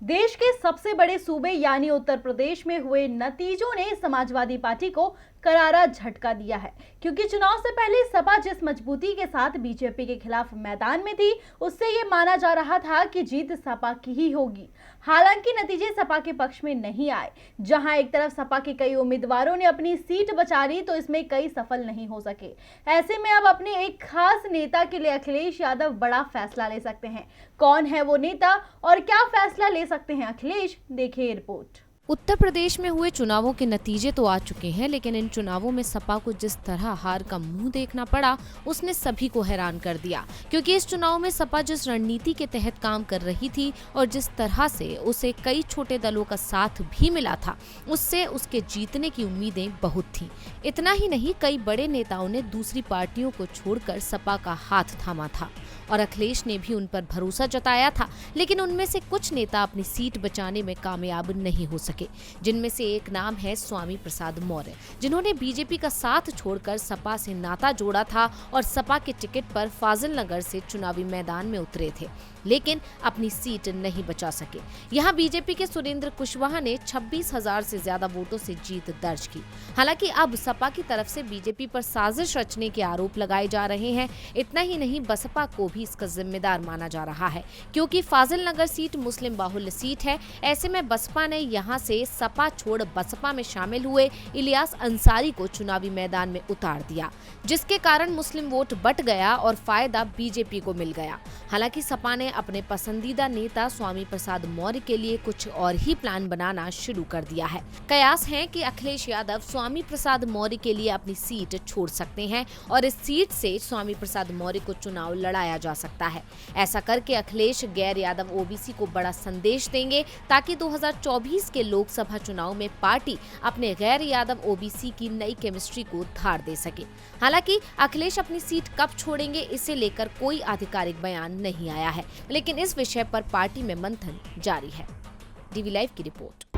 देश के सबसे बड़े सूबे यानी उत्तर प्रदेश में हुए नतीजों ने समाजवादी पार्टी को करारा झटका दिया है, क्योंकि चुनाव से पहले सपा जिस मजबूती के साथ बीजेपी के खिलाफ मैदान में थी, उससे ये माना जा रहा था कि जीत सपा की ही होगी। हालांकि नतीजे सपा के पक्ष में नहीं आए। जहां एक तरफ सपा के कई उम्मीदवारों ने अपनी सीट बचा ली, तो इसमें कई सफल नहीं हो सके। ऐसे में अब अपने एक खास नेता के लिए अखिलेश यादव बड़ा फैसला ले सकते हैं। कौन है वो नेता और क्या फैसला ले सकते हैं अखिलेश, देखिए रिपोर्ट। उत्तर प्रदेश में हुए चुनावों के नतीजे तो आ चुके हैं, लेकिन इन चुनावों में सपा को जिस तरह हार का मुंह देखना पड़ा, उसने सभी को हैरान कर दिया। क्योंकि इस चुनाव में सपा जिस रणनीति के तहत काम कर रही थी और जिस तरह से उसे कई छोटे दलों का साथ भी मिला था, उससे उसके जीतने की उम्मीदें बहुत थीं। इतना ही नहीं, कई बड़े नेताओं ने दूसरी पार्टियों को छोड़कर सपा का हाथ थामा था और अखिलेश ने भी उन पर भरोसा जताया था। लेकिन उनमें से कुछ नेता अपनी सीट बचाने में कामयाब नहीं हो सके, जिनमें से एक नाम है स्वामी प्रसाद मौर्य, जिन्होंने बीजेपी का साथ छोड़कर सपा से नाता जोड़ा था और सपा के टिकट पर फाजिल नगर से चुनावी मैदान में उतरे थे, लेकिन अपनी सीट नहीं बचा सके। यहाँ बीजेपी के सुरेंद्र कुशवाहा ने 26,000 से ज्यादा वोटों से जीत दर्ज की। हालांकि अब सपा की तरफ से बीजेपी पर साजिश रचने के आरोप लगाए जा रहे हैं। इतना ही नहीं, बसपा को भी इसका जिम्मेदार माना जा रहा है, क्योंकि फाजिल नगर सीट मुस्लिम बाहुल्य सीट है। ऐसे में बसपा ने यहाँ से सपा छोड़ बसपा में शामिल हुए इलियास अंसारी को चुनावी मैदान में उतार दिया, जिसके कारण मुस्लिम वोट बट गया और फायदा बीजेपी को मिल गया। हालांकि सपा ने अपने पसंदीदा नेता स्वामी प्रसाद मौर्य के लिए कुछ और ही प्लान बनाना शुरू कर दिया है। कयास है कि अखिलेश यादव स्वामी प्रसाद मौर्य के लिए अपनी सीट छोड़ सकते हैं और इस सीट से स्वामी प्रसाद मौर्य को चुनाव लड़ाया जा सकता है। ऐसा करके अखिलेश गैर यादव ओबीसी को बड़ा संदेश देंगे, ताकि 2024 के लोकसभा चुनाव में पार्टी अपने गैर यादव ओबीसी की नई केमिस्ट्री को धार दे सके। हालांकि अखिलेश अपनी सीट कब छोड़ेंगे, इसे लेकर कोई आधिकारिक बयान नहीं आया है, लेकिन इस विषय पर पार्टी में मंथन जारी है। डीवी लाइव की रिपोर्ट।